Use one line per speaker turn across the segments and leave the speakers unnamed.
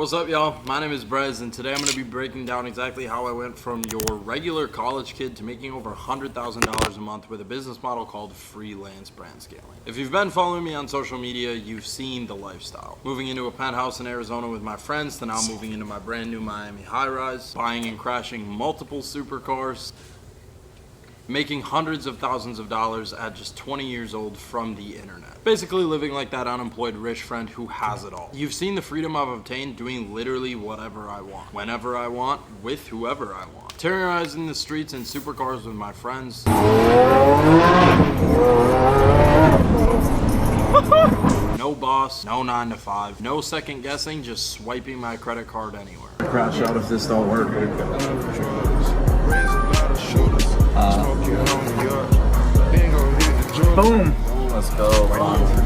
What's up, y'all? My name is Brez, and today I'm going to be breaking down exactly how I went from your regular college kid to making over $100,000 a month with a business model called freelance brand scaling. If you've been following me on social media, you've seen the lifestyle. Moving into a penthouse in Arizona with my friends to now moving into my brand new Miami high-rise, buying and crashing multiple supercars, making hundreds of thousands of dollars at just 20 years old from the internet. Basically living like that unemployed rich friend who has it all. You've seen the freedom I've obtained doing literally whatever I want, whenever I want, with whoever I want. Terrorizing the streets in supercars with my friends. No boss, no 9 to 5, no second guessing, just swiping my credit card anywhere.
Crash out if this don't work. Boom. Let's go.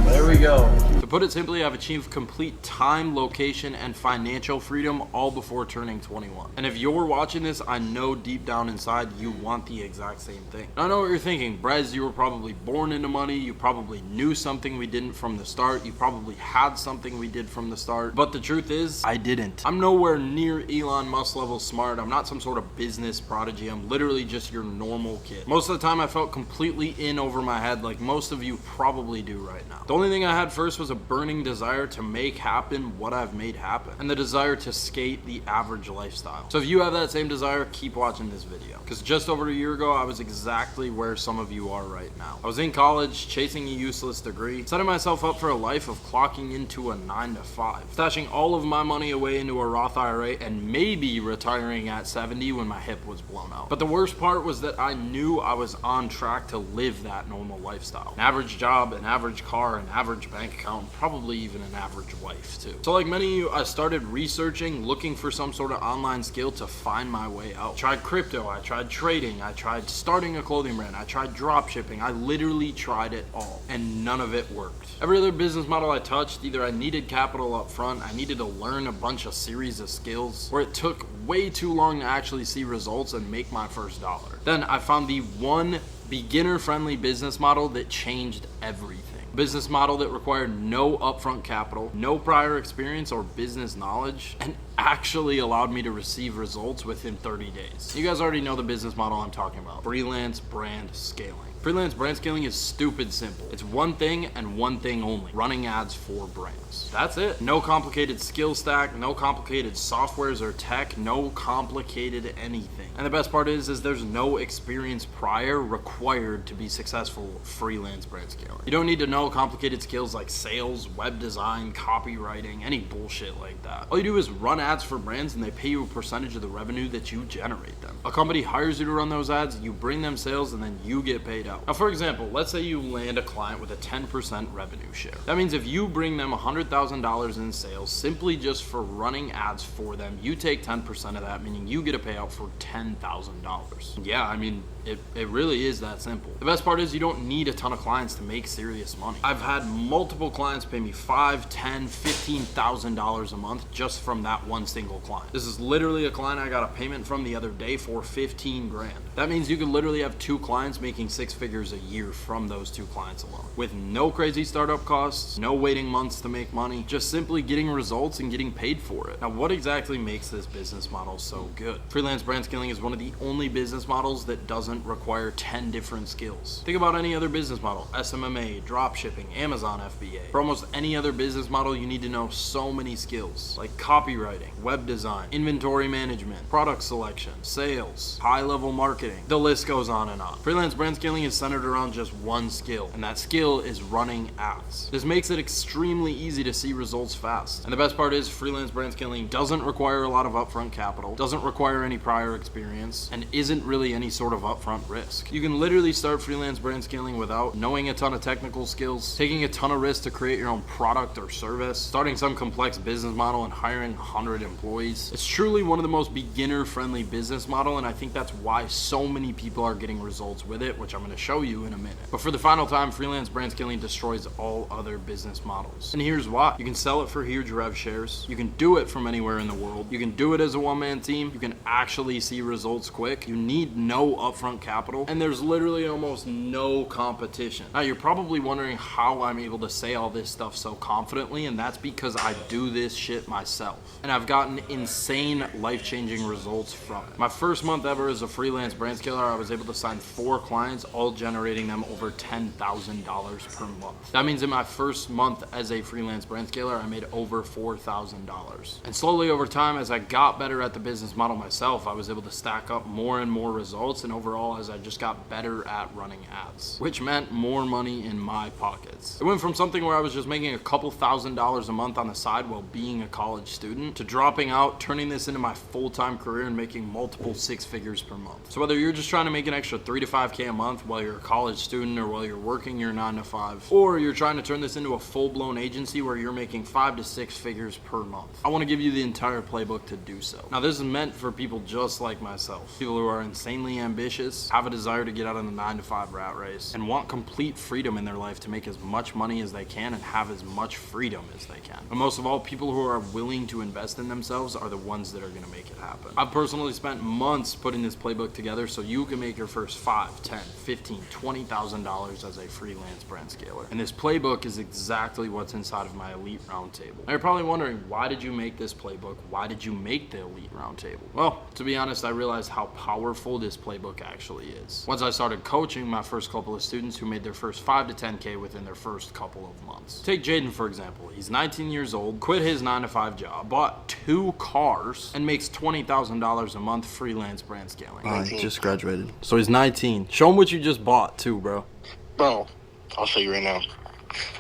There we go.
To put it simply, I've achieved complete time, location, and financial freedom all before turning 21. And if you're watching this, I know deep down inside you want the exact same thing. And I know what you're thinking. Brez, you were probably born into money. You probably knew something we didn't from the start. You probably had something we did from the start. But the truth is, I didn't. I'm nowhere near Elon Musk level smart. I'm not some sort of business prodigy. I'm literally just your normal kid. Most of the time, I felt completely in over my head like most of you probably do right now. The only thing I had first was a burning desire to make happen what I've made happen, and the desire to skate the average lifestyle. So if you have that same desire, keep watching this video, because just over a year ago I was exactly where some of you are right now. I was in college chasing a useless degree, setting myself up for a life of clocking into a 9 to 5, stashing all of my money away into a Roth IRA, and maybe retiring at 70 when my hip was blown out. But the worst part was that I knew I was on track to live that normal lifestyle. An average job, an average car, an average bank account, probably even an average wife too. So like many of you, I started researching, looking for some sort of online skill to find my way out. I tried crypto, I tried trading, I tried starting a clothing brand, I tried drop shipping. I literally tried it all, and none of it worked. Every other business model I touched, either I needed capital up front, I needed to learn a bunch of series of skills, or it took way too long to actually see results and make my first dollar. Then I found the one beginner-friendly business model that changed everything. Business model that required no upfront capital, no prior experience or business knowledge, and actually allowed me to receive results within 30 days. You guys already know the business model I'm talking about. Freelance brand scaling. Freelance brand scaling is stupid simple. It's one thing and one thing only: running ads for brands. That's it. No complicated skill stack, no complicated softwares or tech, no complicated anything. And the best part is there's no experience prior required to be successful freelance brand scaling. You don't need to know complicated skills like sales, web design, copywriting, any bullshit like that. All you do is run ads for brands and they pay you a percentage of the revenue that you generate them. A company hires you to run those ads, you bring them sales, and then you get paid out. Now, for example, let's say you land a client with a 10% revenue share. That means if you bring them $100,000 in sales simply just for running ads for them, you take 10% of that, meaning you get a payout for $10,000. Yeah, I mean, it really is that simple. The best part is you don't need a ton of clients to make serious money. I've had multiple clients pay me $5,000, $10,000, $15,000 a month just from that one single client. This is literally a client I got a payment from the other day for 15 grand. That means you could literally have 2 clients making 6 figures a year from those 2 clients alone, with no crazy startup costs, no waiting months to make money, just simply getting results and getting paid for it. Now, what exactly makes this business model so good? Freelance brand scaling is one of the only business models that doesn't require 10 different skills. Think about any other business model: SMMA, drop shipping, Amazon FBA. For almost any other business model, you need to know so many skills like copywriting, web design, inventory management, product selection, sales, high-level marketing. The list goes on and on. Freelance brand scaling is centered around just one skill, and that skill is running ads. This makes it extremely easy to see results fast. And the best part is freelance brand scaling doesn't require a lot of upfront capital, doesn't require any prior experience, and isn't really any sort of upfront risk. You can literally start freelance brand scaling without knowing a ton of technical skills, taking a ton of risks to create your own product or service, starting some complex business model and hiring 100 employees. It's truly one of the most beginner-friendly business model, and I think that's why so many people are getting results with it, which I'm going to to show you in a minute. But for the final time, freelance brand scaling destroys all other business models. And here's why. You can sell it for huge rev shares. You can do it from anywhere in the world. You can do it as a one-man team. You can actually see results quick. You need no upfront capital. And there's literally almost no competition. Now, you're probably wondering how I'm able to say all this stuff so confidently, and that's because I do this shit myself. And I've gotten insane life-changing results from it. My first month ever as a freelance brand scaler, I was able to sign 4 clients, all generating them over $10,000 per month. That means in my first month as a freelance brand scaler, I made over $4,000. And slowly over time, as I got better at the business model myself, I was able to stack up more and more results, and overall, as I just got better at running ads, which meant more money in my pockets. It went from something where I was just making a couple $1,000s a month on the side while being a college student to dropping out, turning this into my full-time career and making multiple 6 figures per month. So whether you're just trying to make an extra 3 to 5K a month while you're a college student or while you're working your 9 to 5, or you're trying to turn this into a full-blown agency where you're making 5 to 6 figures per month, I want to give you the entire playbook to do so. Now, this is meant for people just like myself, people who are insanely ambitious, have a desire to get out of the 9 to 5 rat race, and want complete freedom in their life to make as much money as they can and have as much freedom as they can. But most of all, people who are willing to invest in themselves are the ones that are going to make it happen. I've personally spent months putting this playbook together so you can make your first $5, $10, $15, $20,000 as a freelance brand scaler. And this playbook is exactly what's inside of my Elite Roundtable. Now you're probably wondering, why did you make this playbook? Why did you make the Elite Roundtable? Well, to be honest, I realized how powerful this playbook actually is. Once I started coaching my first couple of students who made their first 5 to 10K within their first couple of months. Take Jaden, for example. He's 19 years old, quit his 9 to 5 job, bought 2 cars, and makes $20,000 a month freelance brand scaling.
I just graduated.
So he's 19. Show him what you just bought too, bro.
Bro, I'll show you right now.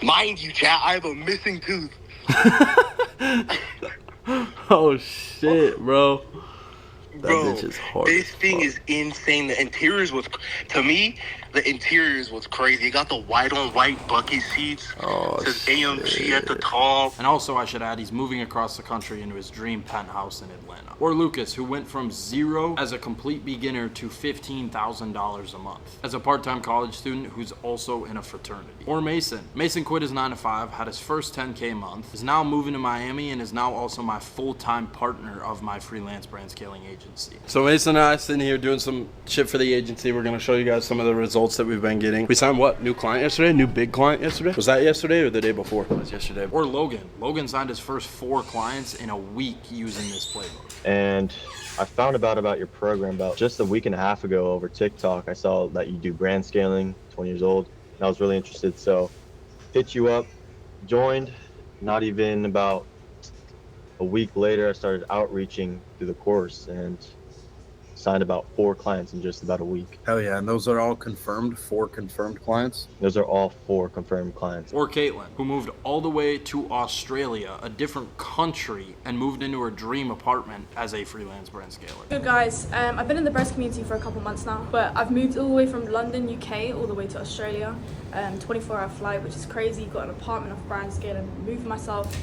Mind you, chat, I have a missing tooth.
Oh shit, bro. That
Bro,
bitch is hard.
this thing is insane. The interiors was, to me, the interiors was crazy. It got the white on white bucket seats.
Oh,
it says AMG at the top.
And also, I should add, he's moving across the country into his dream penthouse in Atlanta. Or Lucas, who went from 0 as a complete beginner to $15,000 a month as a part-time college student who's also in a fraternity. Or Mason. Mason quit his 9 to 5, had his first 10K a month, is now moving to Miami, and is now also my full-time partner of my freelance brand scaling agency. So Mason and I sitting here doing some shit for the agency. We're going to show you guys some of the results that we've been getting. We signed what? New client yesterday? New big client yesterday? Was that yesterday or the day before? It was yesterday. Or Logan. Logan signed his first 4 clients in a week using this playbook.
And I found about your program about just a week and a half ago over TikTok. I saw that you do brand scaling, 20 years old, and I was really interested. So hit you up, joined. Not even about a week later, I started outreaching through the course and signed about 4 clients in just about a week.
Hell yeah, and those are all confirmed, 4 confirmed clients?
Those are all 4 confirmed clients.
Or Caitlin, who moved all the way to Australia, a different country, and moved into her dream apartment as a freelance brand scaler.
Good guys, I've been in the breast community for a couple months now, but I've moved all the way from London, UK, all the way to Australia. 24-hour flight, which is crazy. Got an apartment of brand scaling, moved myself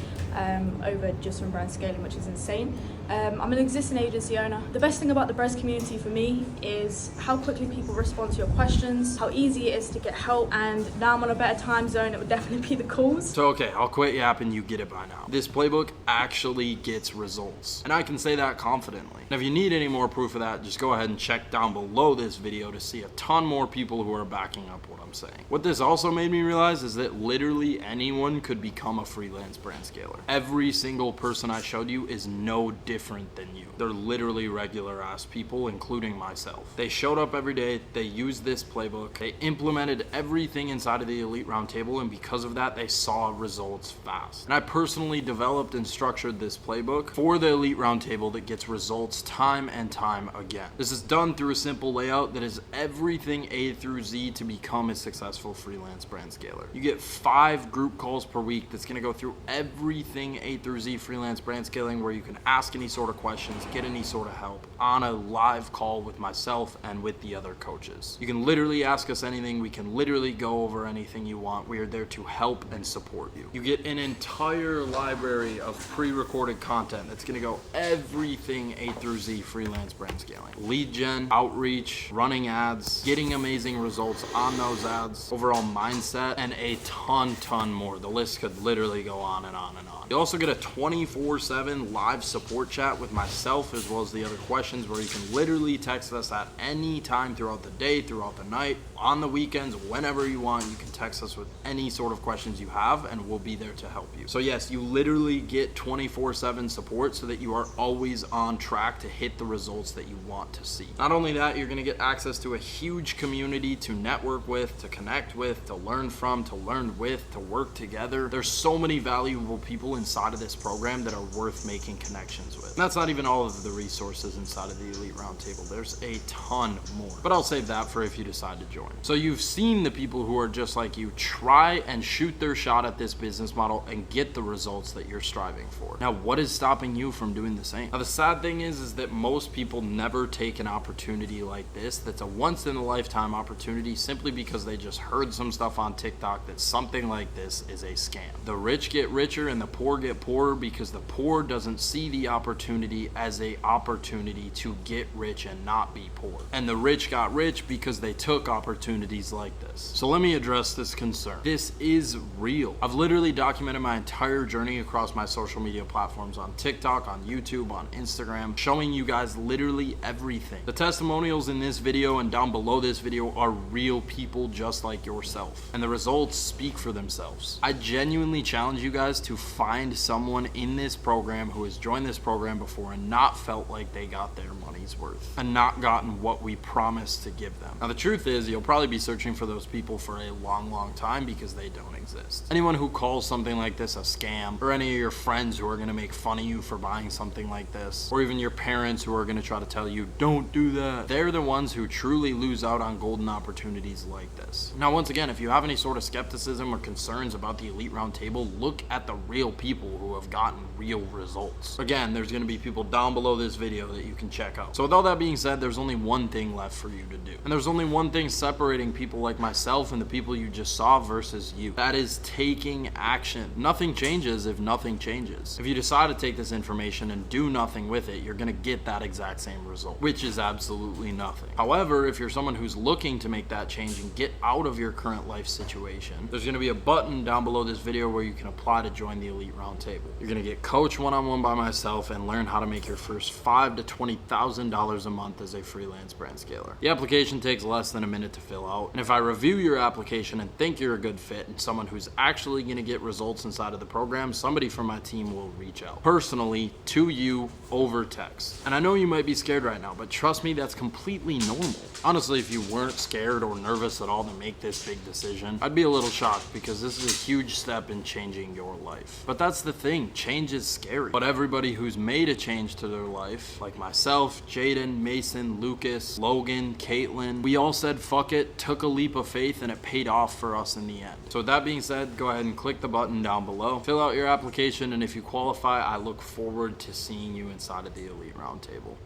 over just from brand scaling, which is insane. I'm an existing agency owner. The best thing about the breast community for me is how quickly people respond to your questions, how easy it is to get help, and now I'm on a better time zone. It would definitely be the calls.
So okay, I'll quit yapping, you get it by now. This playbook actually gets results, and I can say that confidently. And if you need any more proof of that, just go ahead and check down below this video to see a ton more people who are backing up what I'm saying. What this also made me realize is that literally anyone could become a freelance brand scaler. Every single person I showed you is no different than you. They're literally regular ass people, including myself. They showed up every day, they used this playbook, they implemented everything inside of the Elite Roundtable, and because of that, they saw results fast. And I personally developed and structured this playbook for the Elite Roundtable that gets results time and time again. This is done through a simple layout that is everything A through Z to become a successful freelance brand scaler. You get 5 group calls per week that's gonna go through everything everything A through Z freelance brand scaling, where you can ask any sort of questions, get any sort of help on a live call with myself and with the other coaches. You can literally ask us anything. We can literally go over anything you want. We are there to help and support you. You get an entire library of pre-recorded content that's going to go everything A through Z freelance brand scaling. Lead gen, outreach, running ads, getting amazing results on those ads, overall mindset, and a ton more. The list could literally go on and on and on. You also get a 24/7 live support chat with myself as well as the other questions, where you can literally text us at any time throughout the day, throughout the night, on the weekends, whenever you want. You can text us with any sort of questions you have and we'll be there to help you. So yes, you literally get 24/7 support so that you are always on track to hit the results that you want to see. Not only that, you're going to get access to a huge community to network with, to connect with, to learn from, to learn with, to work together. There's so many valuable people inside of this program that are worth making connections with. And that's not even all of the resources inside of the Elite Roundtable. There's a ton more, but I'll save that for if you decide to join. So you've seen the people who are just like you try and shoot their shot at this business model and get the results that you're striving for. Now, what is stopping you from doing the same? Now, the sad thing is that most people never take an opportunity like this that's a once in a lifetime opportunity, simply because they just heard some stuff on TikTok that something like this is a scam. The rich get richer and the poor get poorer because the poor doesn't see the opportunity as a opportunity to get rich and not be poor. And the rich got rich because they took opportunities like this. So let me address this concern. This is real. I've literally documented my entire journey across my social media platforms, on TikTok, on YouTube, on Instagram, showing you guys literally everything. The testimonials in this video and down below this video are real people just like yourself, and the results speak for themselves. I genuinely challenge you guys to find someone in this program who has joined this program before and not felt like they got their money's worth and not gotten what we promised to give them. Now, the truth is, you'll probably be searching for those people for a long time because they don't exist. Anyone who calls something like this a scam, or any of your friends who are going to make fun of you for buying something like this, or even your parents who are going to try to tell you don't do that, they're the ones who truly lose out on golden opportunities like this. Now, once again, if you have any sort of skepticism or concerns about the Elite Roundtable, look at the real people who have gotten real results. Again, there's going to be people down below this video that you can check out. So with all that being said, there's only one thing left for you to do, and there's only one thing separating people like myself and the people you just saw versus you. That is taking action. Nothing changes if nothing changes. If you decide to take this information and do nothing with it, you're going to get that exact same result, which is absolutely nothing. However, if you're someone who's looking to make that change and get out of your current life situation, there's going to be a button down below this video where you can apply to join the Elite Roundtable. You're going to get coached one-on-one by myself and learn how to make your first $5,000 to $20,000 a month as a freelance brand scaler. The application takes less than a minute to fill out, and if I review your application and think you're a good fit and someone who's actually going to get results inside of the program, somebody from my team will reach out personally to you over text. And I know you might be scared right now, but trust me, that's completely normal. Honestly, if you weren't scared or nervous at all to make this big decision, I'd be a little shocked, because this is a huge step in changing your life. But that's the thing, change is scary. But everybody who's made a change to their life, like myself, Jaden, Mason, Lucas, Logan, Caitlin, we all said fuck it, took a leap of faith, and it paid off for us in the end. So with that being said, go ahead and click the button down below, fill out your application, and if you qualify, I look forward to seeing you inside of the Elite Roundtable.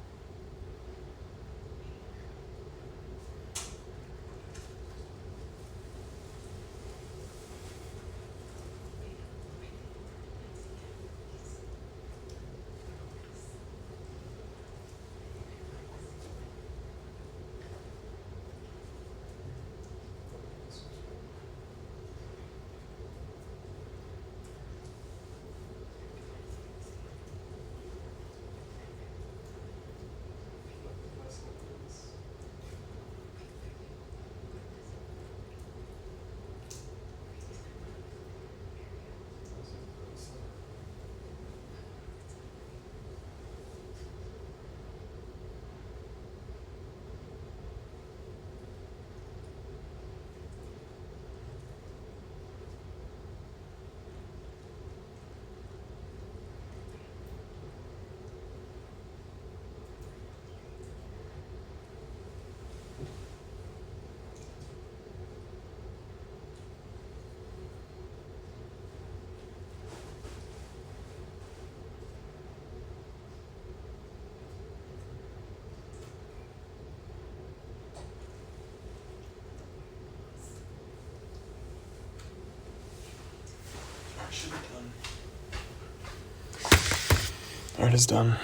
Art is done.